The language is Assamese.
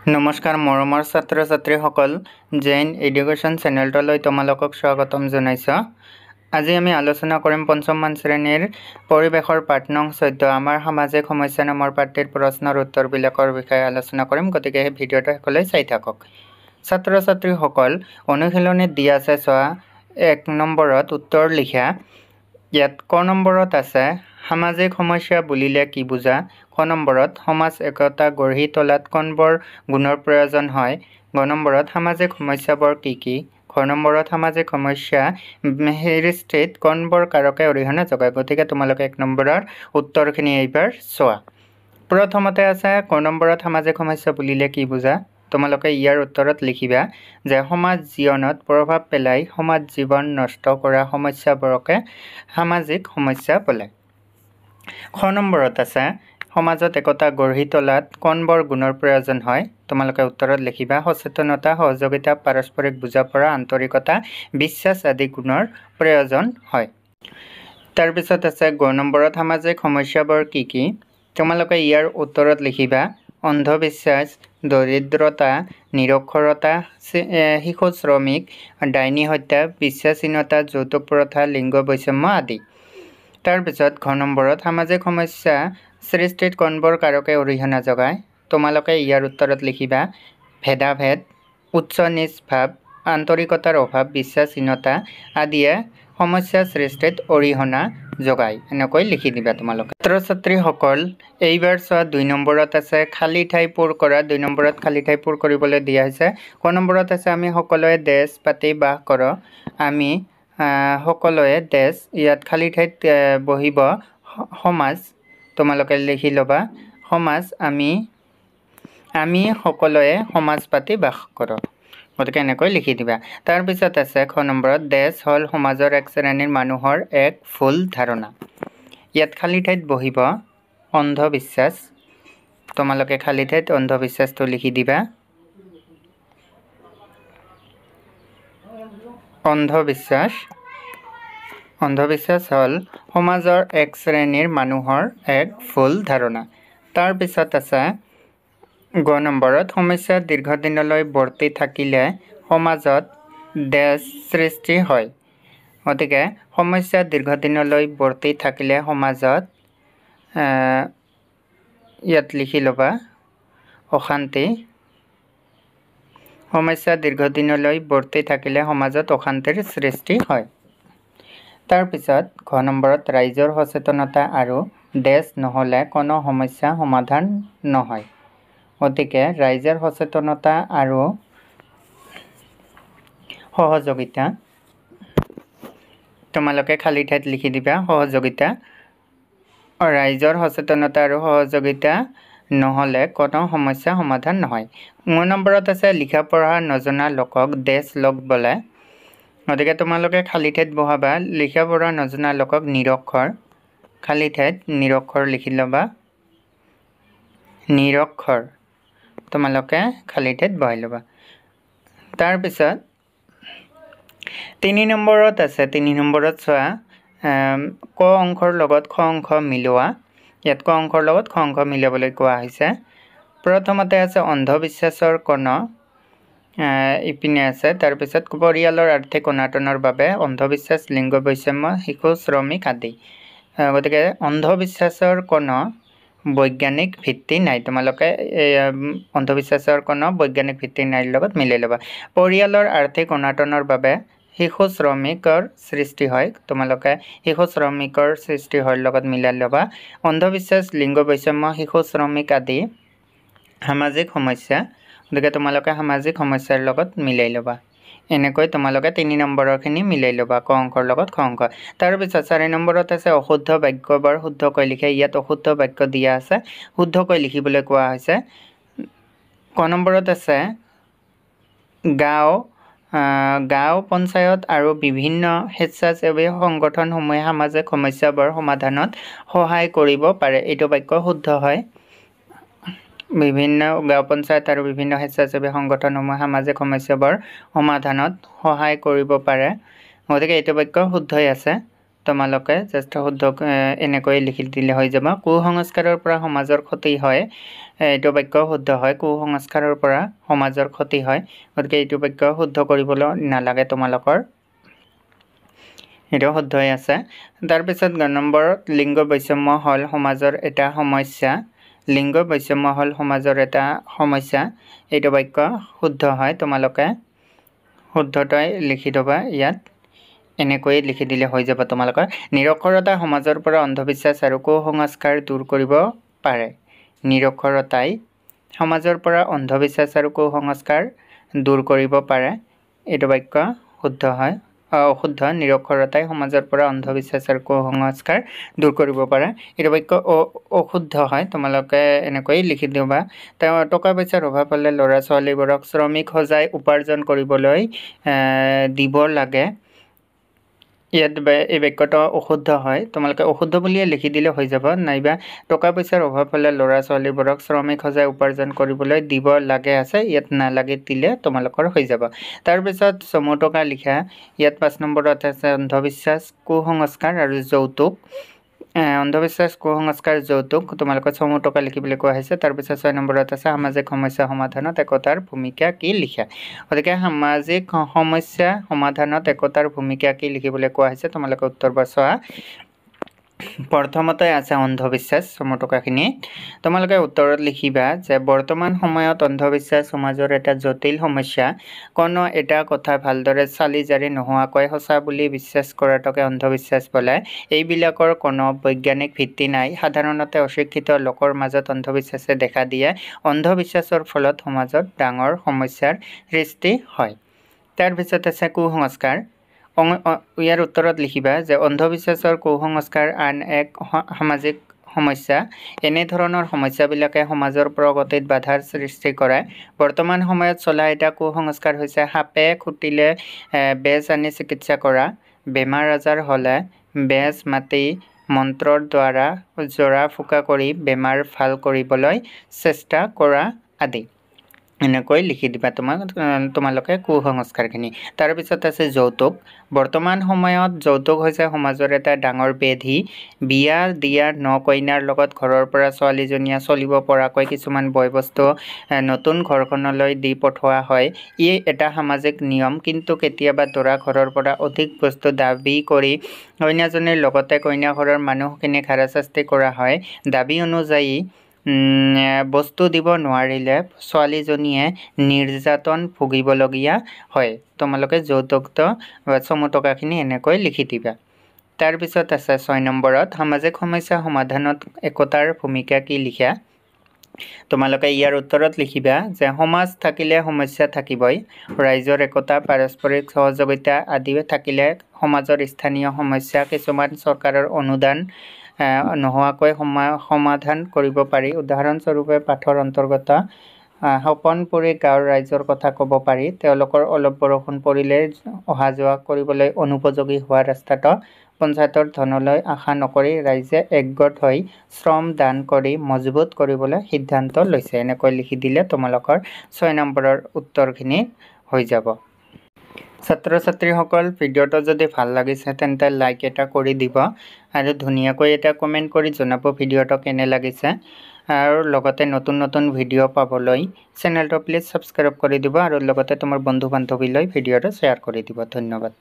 নমস্কাৰ মৰমৰ ছাত্ৰ ছাত্ৰীসকল জৈন এডুকেশ্যন চেনেলটোলৈ তোমালোকক স্বাগতম জনাইছোঁ। আজি আমি আলোচনা কৰিম পঞ্চমমান শ্ৰেণীৰ পৰিৱেশৰ পাঠ নং 14 আমাৰ সামাজিক সমস্যা নামৰ পাঠটিৰ প্ৰশ্নৰ উত্তৰবিলাকৰ বিষয়ে আলোচনা কৰিম। গতিকে এই ভিডিঅ'টো শেষলৈ চাই থাকক। ছাত্ৰ ছাত্ৰীসকল অনুশীলনীত দিয়া আছে চোৱা 1 নম্বৰত উত্তৰ লিখা। ইয়াত ক নম্বৰত আছে সামাজিক সমস্যা বুলিলে কি বুজা। খ নম্বৰত সমাজ একতা গঢ়ি তোলাত কোনবোৰ গুণৰ প্ৰয়োজন হয়। গ নম্বৰত সামাজিক সমস্যাবোৰ কি কি। খ নম্বৰত সামাজিক সমস্যা সৃষ্টিত কোনবোৰ কাৰকে অৰিহণা যোগায়। গতিকে তোমালোকে 1 নম্বৰৰ উত্তৰখিনি এইবাৰ চোৱা। প্ৰথমতে আছে ক নম্বৰত সামাজিক সমস্যা বুলিলে কি বুজা। তোমালোকে ইয়াৰ উত্তৰত লিখিবা যে সমাজ জীৱনত প্ৰভাৱ পেলাই সমাজ জীৱন নষ্ট কৰা সমস্যাবোৰকে সামাজিক সমস্যা বোলে। খ নম্বৰত আছে সমাজত একতা গঢ়ি তোলাত কোনবোৰ গুণৰ প্ৰয়োজন হয়। তোমালোকে উত্তৰত লিখিবা সচেতনতা, সহযোগিতা, পাৰস্পৰিক বুজাপৰা, আন্তৰিকতা, বিশ্বাস আদি গুণৰ প্ৰয়োজন হয়। তাৰপিছত আছে গ নম্বৰত সামাজিক সমস্যাবোৰ কি কি। তোমালোকে ইয়াৰ উত্তৰত লিখিবা অন্ধবিশ্বাস, দৰিদ্ৰতা, নিৰক্ষৰতা, শিশু শ্ৰমিক, ডাইনী হত্যা, বিশ্বাসহীনতা, যৌতুক প্ৰথা, লিংগ বৈষম্য আদি। তাৰপিছত ঘ নম্বৰত সামাজিক সমস্যা সৃষ্টিত কোনবোৰ কাৰকে অৰিহণা যোগায়। তোমালোকে ইয়াৰ উত্তৰত লিখিবা ভেদাভেদ, উচ্চ নিচ ভাৱ, আন্তৰিকতাৰ অভাৱ, বিশ্বাসহীনতা আদিয়ে সমস্যা সৃষ্টিত অৰিহণা যোগায়। এনেকৈ লিখি দিবা তোমালোকে। ছাত্ৰ ছাত্ৰীসকল এইবাৰ চোৱা 2 নম্বৰত আছে খালী ঠাই পূৰ কৰা। 2 নম্বৰত খালী ঠাই পূৰ কৰিবলৈ দিয়া হৈছে। ক নম্বৰত আছে আমি সকলোৱে দেশ পাতি বাস কৰোঁ। আমি সকলোৱে দেশ, ইয়াত খালী ঠাইত বহিব সমাজ। তোমালোকে লিখি ল'বা সমাজ, আমি সকলোৱে সমাজ পাতি বাস কৰোঁ। গতিকে এনেকৈ লিখি দিবা। তাৰপিছত আছে খ নম্বৰত দেশ হ'ল সমাজৰ এক শ্ৰেণীৰ মানুহৰ এক ভুল ধাৰণা। ইয়াত খালী ঠাইত বহিব অন্ধবিশ্বাস। তোমালোকে খালী ঠাইত অন্ধবিশ্বাসটো লিখি দিবা। অন্ধবিশ্বাস হ'ল সমাজৰ এক শ্ৰেণীৰ মানুহৰ এক ভুল ধাৰণা। তাৰপিছত আছে গ নম্বৰত সমস্যা দীৰ্ঘদিনলৈ বৰ্তি থাকিলে সমাজত দেশ সৃষ্টি হয়। গতিকে সমস্যা দীৰ্ঘদিনলৈ বৰ্তি থাকিলে সমাজত ইয়াত লিখি ল'বা অশান্তি। সমস্যা দীৰ্ঘদিনলৈ বৰ্তি থাকিলে সমাজত অশান্তিৰ সৃষ্টি হয়। তাৰপিছত ঘ নম্বৰত ৰাইজৰ সচেতনতা আৰু দেশ নহ'লে কোনো সমস্যা সমাধান নহয়। গতিকে ৰাইজৰ সচেতনতা আৰু সহযোগিতা। তোমালোকে খালী ঠাইত লিখি দিবা সহযোগিতা। ৰাইজৰ সচেতনতা আৰু সহযোগিতা নহ'লে কোনো সমস্যা সমাধান নহয়। 9 নম্বৰত আছে লিখা পঢ়া নজনা লোকক দেশ লোক বোলে। গতিকে তোমালোকে খালী ঠাইত বহাবা লিখা পঢ়া নজনা লোকক নিৰক্ষৰ। খালী ঠাইত নিৰক্ষৰ লিখি ল'বা নিৰক্ষৰ। তোমালোকে খালী ঠাইত বহাই ল'বা। তাৰপিছত 3 নম্বৰত আছে 3 নম্বৰত চোৱা ক অংশৰ লগত খ অংশ মিলোৱা। ইয়াত ক অংশৰ লগত খ অংশ মিলাবলৈ কোৱা হৈছে। প্ৰথমতে আছে অন্ধবিশ্বাসৰ কোনো ইপিনে আছে। তাৰপিছত পৰিয়ালৰ আৰ্থিক অনাটনৰ বাবে অন্ধবিশ্বাস, লিংগ বৈষম্য, শিশু শ্ৰমিক আদি। গতিকে অন্ধবিশ্বাসৰ কোনো বৈজ্ঞানিক ভিত্তি নাই। তোমালোকে অন্ধবিশ্বাসৰ কোনো বৈজ্ঞানিক ভিত্তি নাইৰ লগত মিলাই ল'বা। পৰিয়ালৰ আৰ্থিক অনাটনৰ বাবে শিশু শ্ৰমিকৰ সৃষ্টি হয়। তোমালোকে শিশু শ্ৰমিকৰ সৃষ্টি হোৱাৰ লগত মিলাই ল'বা। অন্ধবিশ্বাস, লিংগ বৈষম্য, শিশু শ্ৰমিক আদি সামাজিক সমস্যা। গতিকে তোমালোকে সামাজিক সমস্যাৰ লগত মিলাই ল'বা। এনেকৈ তোমালোকে 3 নম্বৰৰখিনি মিলাই ল'বা ক অংশৰ লগত খ অংশ। তাৰপিছত 4 নম্বৰত আছে অশুদ্ধ বাক্যবোৰ শুদ্ধকৈ লিখে। ইয়াত অশুদ্ধ বাক্য দিয়া আছে, শুদ্ধকৈ লিখিবলৈ কোৱা হৈছে। ক নম্বৰত আছে গাঁও পঞ্চায়ত আৰু বিভিন্ন স্বেচ্ছাসেৱী সংগঠনসমূহে সামাজিক সমস্যাবোৰ সমাধানত সহায় কৰিব পাৰে। এইটো বাক্য শুদ্ধ হয়। বিভিন্ন গাঁও পঞ্চায়ত আৰু বিভিন্ন স্বেচ্ছাসেৱী সংগঠনসমূহে সামাজিক সমস্যাবোৰ সমাধানত সহায় কৰিব পাৰে। গতিকে এইটো বাক্য শুদ্ধই আছে। তোমালোকে জ্যেষ্ঠ শুদ্ধ এনেকৈ লিখি দিলে হৈ যাব কুসংস্কাৰৰ পৰা সমাজৰ ক্ষতি হয় এইটো বাক্য শুদ্ধ হয় কুসংস্কাৰৰ পৰা সমাজৰ ক্ষতি হয় গতিকে এইটো বাক্য শুদ্ধ কৰিবলৈ নালাগে তোমালোকৰ এটা শুদ্ধই আছে তাৰ পিছত নম্বৰত লিংগ বৈষম্য হল সমাজৰ এটা সমস্যা লিংগ বৈষম্য হল সমাজৰ এটা সমস্যা এইটো বাক্য শুদ্ধ হয় তোমালোকে শুদ্ধটাই লিখি দিবা ইয়াত এনেকৈ লিখি দিলে হৈ যাব তোমালোকৰ নিৰক্ষৰতা সমাজৰ পৰা অন্ধবিশ্বাস আৰু কুসংস্কাৰ দূৰ কৰিব পাৰে নিৰক্ষৰতাই সমাজৰ পৰা অন্ধবিশ্বাস আৰু কুসংস্কাৰ দূৰ কৰিব পাৰে এইটো বাক্য শুদ্ধ হয় অশুদ্ধ নিৰক্ষৰতাই সমাজৰ পৰা অন্ধবিশ্বাস আৰু কুসংস্কাৰ দূৰ কৰিব পাৰে এইটো বাক্য অশুদ্ধ হয় তোমালোকে এনেকৈ লিখি দিবা টকা পইচাৰ অভাৱ হ'লে ল'ৰা ছোৱালীবোৰক শ্ৰমিক সজাই উপাৰ্জন কৰিবলৈ দিব লাগে ইয়াত এই বাক্যটো অশুদ্ধ হয় তোমালোকে অশুদ্ধ বুলিয়ে লিখি দিলে হৈ যাব নাইবা টকা পইচাৰ অভাৱ হ'লে ল'ৰা ছোৱালীবোৰক শ্ৰমিক সজাই উপাৰ্জন কৰিবলৈ দিব লাগে আছে ইয়াত নালাগে দিলে তোমালোকৰ হৈ যাব তাৰপিছত চমু টকা লিখা ইয়াত 5 নম্বৰত আছে অন্ধবিশ্বাস কুসংস্কাৰ আৰু যৌতুক অন্ধবিশ্বাস কুসংস্কাৰ যৌতুক তোমালোকৰ চমু টকা লিখিবলৈ কোৱা হৈছে তাৰপিছত 6 নম্বৰত আছে সামাজিক সমস্যা সমাধানত একতাৰ ভূমিকা কি লিখা গতিকে সামাজিক সমস্যা সমাধানত একতাৰ ভূমিকা কি লিখিবলৈ কোৱা হৈছে তোমালোকে উত্তৰবোৰ চোৱা প্ৰথমতে আছে অন্ধবিশ্বাস চমু টকাখিনি তোমালোকে উত্তৰত লিখিবা যে বৰ্তমান সময়ত অন্ধবিশ্বাস সমাজৰ এটা জটিল সমস্যা কোনো এটা কথা ভালদৰে চালি জাৰি নোহোৱাকৈ সঁচা বুলি বিশ্বাস কৰাটোকে অন্ধবিশ্বাস বোলে এইবিলাকৰ কোনো বৈজ্ঞানিক ভিত্তি নাই সাধাৰণতে অশিক্ষিত লোকৰ মাজত অন্ধবিশ্বাসে দেখা দিয়ে অন্ধবিশ্বাসৰ ফলত সমাজত ডাঙৰ সমস্যাৰ সৃষ্টি হয় তাৰপিছত আছে কুসংস্কাৰ ইয়াৰ উত্তৰত লিখিবা যে অন্ধবিশ্বাসৰ কুসংস্কাৰ আন এক সামাজিক সমস্যা এনে ধৰণৰ সমস্যাবিলাকে সমাজৰ প্ৰগতিত বাধাৰ সৃষ্টি কৰে বৰ্তমান সময়ত চলা এটা কুসংস্কাৰ হৈছে সাপে খুটিলে বেজ আনি চিকিৎসা কৰা বেমাৰ আজাৰ হ'লে বেজ মাতি মন্ত্ৰৰ দ্বাৰা জৰা ফুকা কৰি বেমাৰ ভাল কৰিবলৈ চেষ্টা কৰা আদি এনেকৈ লিখি দিবা তোমালোকে কুসংস্কাৰখিনি তাৰপিছত আছে যৌতুক বৰ্তমান সময়ত যৌতুক হৈছে সমাজৰ এটা ডাঙৰ ব্যাধি বিয়া দিয়া নকইনাৰ লগত ঘৰৰ পৰা ছোৱালীজনীয়ে চলিব পৰাকৈ কিছুমান বয়বস্তু নতুন ঘৰখনলৈ দি পঠোৱা হয় ই এটা সামাজিক নিয়ম কিন্তু কেতিয়াবা দৰা ঘৰৰ পৰা অধিক বস্তু দাবী কৰি কইনাজনীৰ লগতে কইনা ঘৰৰ মানুহখিনিক হাৰাশাস্তি কৰা হয় দাবী অনুযায়ী বস্তু দিব নোৱাৰিলে ছোৱালীজনীয়ে নিৰ্যাতন ভুগিবলগীয়া হয় তোমালোকে যৌতুকত চমু টকাখিনি এনেকৈ লিখি দিবা তাৰপিছত আছে 6 নম্বৰত সামাজিক সমস্যা সমাধানত একতাৰ ভূমিকা কি লিখা তোমালোকে ইয়াৰ উত্তৰত লিখিবা যে সমাজ থাকিলে সমস্যা থাকিবই ৰাইজৰ একতা পাৰস্পৰিক সহযোগিতা আদি থাকিলে সমাজৰ স্থানীয় সমস্যা কিছুমান চৰকাৰৰ অনুদান নোহোৱাকৈ সমাধান কৰিব পাৰি উদাহৰণস্বৰূপে পাঠৰ অন্তৰ্গত সপনপুৰী গাঁৱৰ ৰাইজৰ কথা ক'ব পাৰি তেওঁলোকৰ অলপ বৰষুণ পৰিলে অহা যোৱা কৰিবলৈ অনুপযোগী হোৱা ৰাস্তাটো পঞ্চায়তৰ ধনলৈ আশা নকৰি ৰাইজে একগোট হৈ শ্ৰম দান কৰি মজবুত কৰিবলৈ সিদ্ধান্ত লৈছে এনেকৈ লিখি দিলে তোমালোকৰ 6 নম্বৰৰ উত্তৰখিনি হৈ যাব ছাত্ৰ ছাত্ৰীসকল ভিডিঅ'টো যদি ভাল লাগিছে তেন্তে লাইক এটা কৰি দিব আৰু ধুনীয়াকৈ এটা কমেণ্ট কৰি জনাব ভিডিঅ'টো কেনে লাগিছে আৰু লগতে নতুন নতুন ভিডিঅ' পাবলৈ চেনেলটো প্লিজ সাবস্ক্ৰাইব কৰি দিব আৰু লগতে তোমাৰ বন্ধু বান্ধৱীলৈ ভিডিঅ'টো শ্বেয়াৰ কৰি দিব ধন্যবাদ